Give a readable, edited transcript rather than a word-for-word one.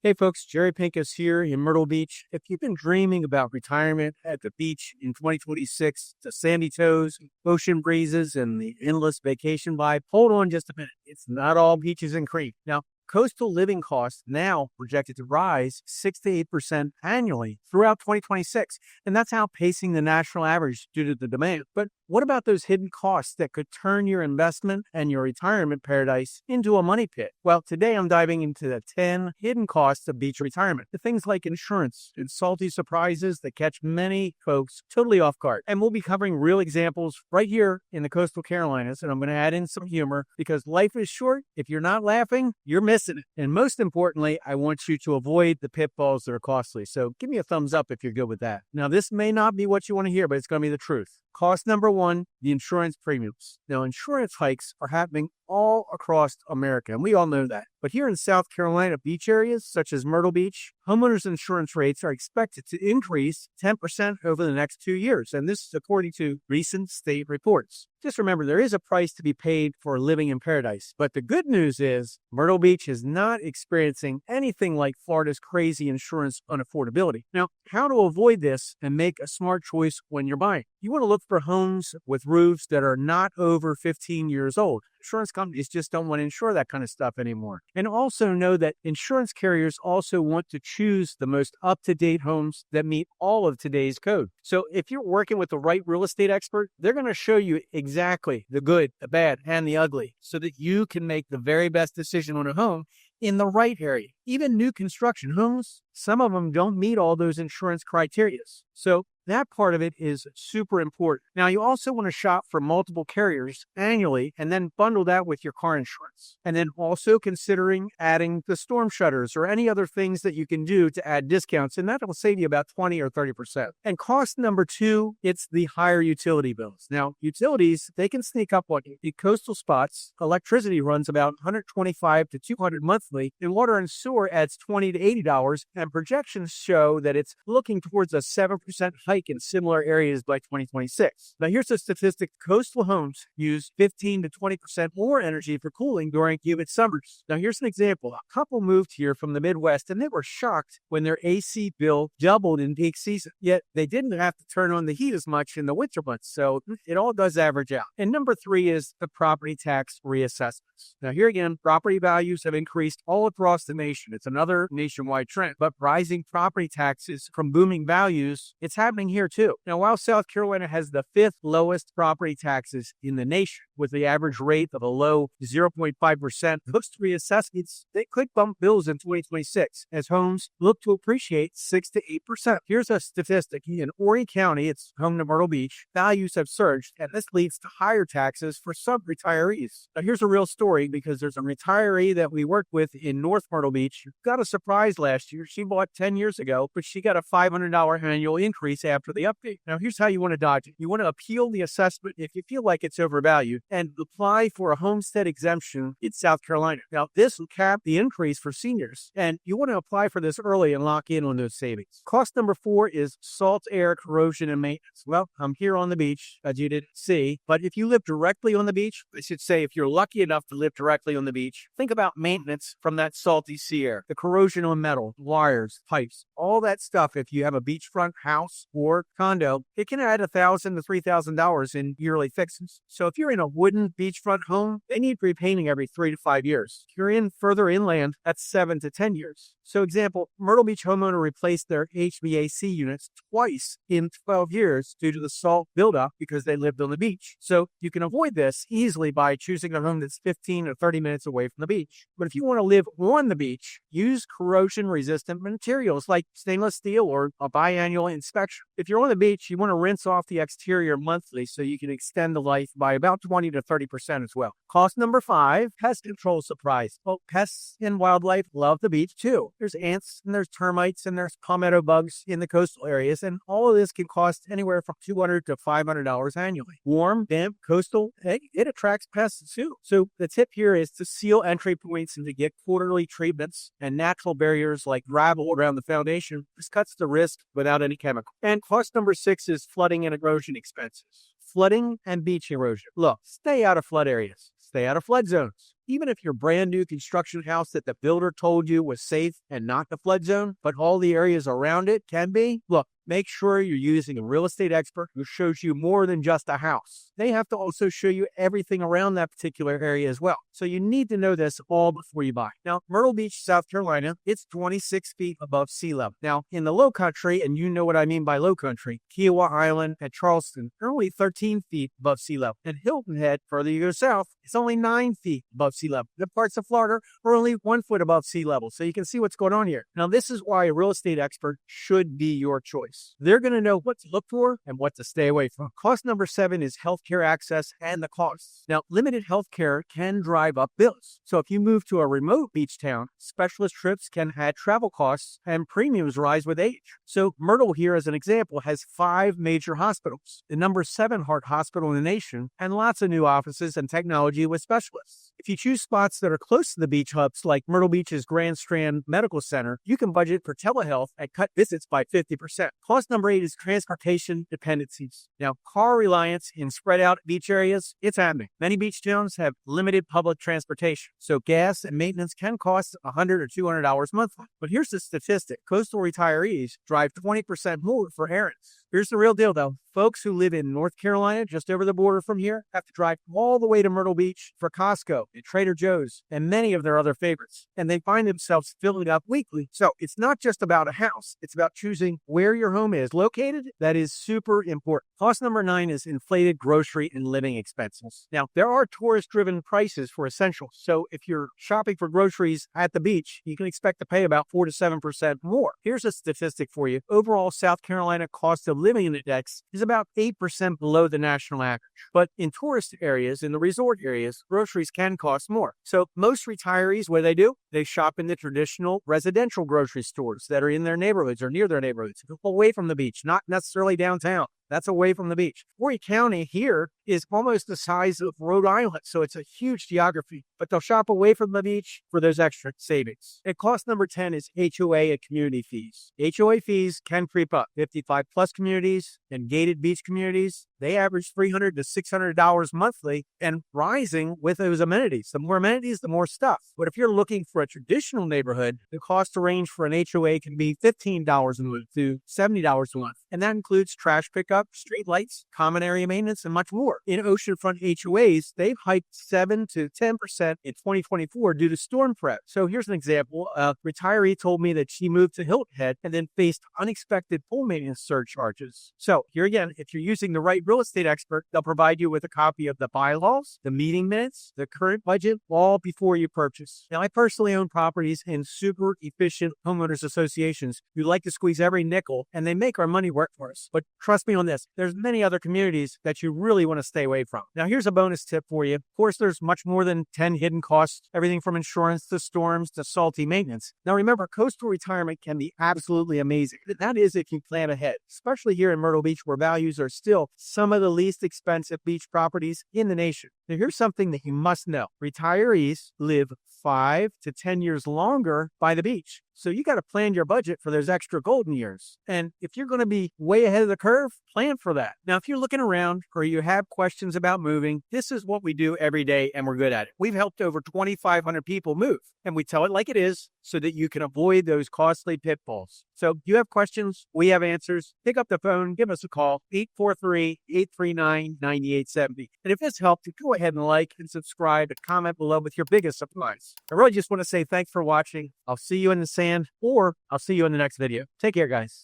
Hey folks, Jerry Pinkas here in Myrtle Beach. If you've been dreaming about retirement at the beach in 2026, the sandy toes, ocean breezes, and the endless vacation vibe, hold on just a minute. It's not all beaches and cream. Now, coastal living costs now projected to rise 6 to 8% annually throughout 2026, and that's outpacing the national average due to the demand. But what about those hidden costs that could turn your investment and your retirement paradise into a money pit? Well, today I'm diving into the 10 hidden costs of beach retirement. The things like insurance and salty surprises that catch many folks totally off guard. And we'll be covering real examples right here in the coastal Carolinas. And I'm going to add in some humor because life is short. If you're not laughing, you're missing it. And most importantly, I want you to avoid the pitfalls that are costly. So give me a thumbs up if you're good with that. Now, this may not be what you want to hear, but it's going to be the truth. Cost number one, the insurance premiums. Now, insurance hikes are happening all across America, and we all know that. But here in South Carolina beach areas, such as Myrtle Beach, homeowners insurance rates are expected to increase 10% over the next 2 years, and this is according to recent state reports. Just remember, there is a price to be paid for living in paradise. But the good news is Myrtle Beach is not experiencing anything like Florida's crazy insurance unaffordability. Now, how to avoid this and make a smart choice when you're buying? You want to look for homes with roofs that are not over 15 years old. Insurance companies just don't want to insure that kind of stuff anymore. And also know that insurance carriers also want to choose the most up-to-date homes that meet all of today's code. So if you're working with the right real estate expert, they're going to show you exactly the good, the bad, and the ugly so that you can make the very best decision on a home in the right area. Even new construction homes, some of them don't meet all those insurance criteria. So that part of it is super important. Now, you also want to shop for multiple carriers annually and then bundle that with your car insurance. And then also considering adding the storm shutters or any other things that you can do to add discounts. And that will save you about 20 or 30%. And cost number two, it's the higher utility bills. Now, utilities, they can sneak up on you. In coastal spots, electricity runs about $125 to $200 monthly, and water and sewer adds $20 to $80, and projections show that it's looking towards a 7% hike in similar areas by 2026. Now, here's a statistic. Coastal homes use 15 to 20% more energy for cooling during humid summers. Now, here's an example. A couple moved here from the Midwest, and they were shocked when their AC bill doubled in peak season. Yet, they didn't have to turn on the heat as much in the winter months, so it all does average out. And number three is the property tax reassessments. Now, here again, property values have increased all across the nation. It's another nationwide trend. But rising property taxes from booming values, it's happening here too. Now, while South Carolina has the fifth lowest property taxes in the nation, with the average rate of a low 0.5%, those reassessments, they could bump bills in 2026 as homes look to appreciate 6 to 8%. Here's a statistic. In Horry County, it's home to Myrtle Beach, values have surged, and this leads to higher taxes for some retirees. Now, here's a real story because there's a retiree that we worked with in North Myrtle Beach. Got a surprise last year. She bought 10 years ago, but she got a $500 annual increase after the update. Now, here's how you want to dodge it. You want to appeal the assessment if you feel like it's overvalued and apply for a homestead exemption in South Carolina. Now, this will cap the increase for seniors, and you want to apply for this early and lock in on those savings. Cost number four is salt, air, corrosion, and maintenance. Well, I'm here on the beach, as you didn't see, but if you live directly on the beach, I should say if you're lucky enough to live directly on the beach, think about maintenance from that salty sea air, the corrosion on metal, wires, pipes, all that stuff. If you have a beachfront house or condo, it can add $1,000 to $3,000 in yearly fixes. So if you're in a wooden beachfront home, they need repainting every 3 to 5 years. If you're in further inland, that's 7 to 10 years. So example, Myrtle Beach homeowner replaced their HVAC units twice in 12 years due to the salt buildup because they lived on the beach. So you can avoid this easily by choosing a home that's 15 or 30 minutes away from the beach. But if you want to live on the beach, use corrosion-resistant materials like stainless steel or a biannual inspection. If you're on the beach, you want to rinse off the exterior monthly so you can extend the life by about 20 to 30% as well. Cost number five, pest control surprise. Well, pests and wildlife love the beach too. There's ants and there's termites and there's palmetto bugs in the coastal areas, and all of this can cost anywhere from $200 to $500 annually. Warm, damp, coastal, it attracts pests too. So the tip here is to seal entry points and to get quarterly treatments and natural barriers like gravel around the foundation. This cuts the risk without any chemical. And cost number six is flooding and erosion expenses. Flooding and beach erosion. Look, stay out of flood areas. Stay out of flood zones. Even if your brand new construction house that the builder told you was safe and not the flood zone, but all the areas around it can be, look, make sure you're using a real estate expert who shows you more than just a house. They have to also show you everything around that particular area as well. So you need to know this all before you buy. Now, Myrtle Beach, South Carolina, it's 26 feet above sea level. Now, in the low country, and you know what I mean by low country, Kiowa Island and Charleston are only 13 feet above sea level. And Hilton Head, further you go south, it's only 9 feet above sea level. The parts of Florida are only 1 foot above sea level. So you can see what's going on here. Now, this is why a real estate expert should be your choice. They're going to know what to look for and what to stay away from. Cost number 7 is healthcare access and the costs. Now, limited healthcare can drive up bills. So if you move to a remote beach town, specialist trips can add travel costs and premiums rise with age. So Myrtle here, as an example, has 5 major hospitals, the number 7 heart hospital in the nation, and lots of new offices and technology with specialists. If you choose spots that are close to the beach hubs, like Myrtle Beach's Grand Strand Medical Center, you can budget for telehealth and cut visits by 50%. Cost number 8 is transportation dependencies. Now, car reliance in spread out beach areas, it's happening. Many beach towns have limited public transportation, so gas and maintenance can cost $100 or $200 monthly. But here's the statistic. Coastal retirees drive 20% more for errands. Here's the real deal, though. Folks who live in North Carolina, just over the border from here, have to drive all the way to Myrtle Beach for Costco and Trader Joe's and many of their other favorites. And they find themselves filling up weekly. So it's not just about a house. It's about choosing where your home is located. That is super important. Cost number 9 is inflated grocery and living expenses. Now, there are tourist-driven prices for essentials. So if you're shopping for groceries at the beach, you can expect to pay about 4 to 7% more. Here's a statistic for you. Overall, South Carolina cost of living index is about 8% below the national average. But in tourist areas, in the resort areas, groceries can cost more. So most retirees, what do? They shop in the traditional residential grocery stores that are in their neighborhoods or near their neighborhoods, away from the beach, not necessarily downtown. That's away from the beach. Horry County here is almost the size of Rhode Island, so it's a huge geography. But they'll shop away from the beach for those extra savings. And cost number 10 is HOA and community fees. HOA fees can creep up. 55 plus communities and gated beach communities, they average $300 to $600 monthly and rising with those amenities. The more amenities, the more stuff. But if you're looking for a traditional neighborhood, the cost to range for an HOA can be $15 a month to $70 a month. And that includes trash pickup, street lights, common area maintenance, and much more. In oceanfront HOAs, they've hiked 7 to 10% in 2024 due to storm prep. So here's an example. A retiree told me that she moved to Hilton Head and then faced unexpected pool maintenance surcharges. So here again, if you're using the right real estate expert, they'll provide you with a copy of the bylaws, the meeting minutes, the current budget, all before you purchase. Now, I personally own properties in super efficient homeowners associations who like to squeeze every nickel, and they make our money work for us. But trust me on this, there's many other communities that you really want to stay away from. Now, here's a bonus tip for you. Of course, there's much more than 10 hidden costs, everything from insurance to storms to salty maintenance. Now, remember, coastal retirement can be absolutely amazing. That is if you plan ahead, especially here in Myrtle Beach, where values are still some of the least expensive beach properties in the nation. Now, here's something that you must know. Retirees live 5 to 10 years longer by the beach. So you got to plan your budget for those extra golden years. And if you're going to be way ahead of the curve, plan for that. Now, if you're looking around or you have questions about moving, this is what we do every day and we're good at it. We've helped over 2,500 people move and we tell it like it is so that you can avoid those costly pitfalls. So you have questions, we have answers. Pick up the phone, give us a call, 843-839-9870. And if this helped, go ahead and like and subscribe and comment below with your biggest surprise. I really just want to say thanks for watching. I'll see you in the sand or I'll see you in the next video. Take care, guys.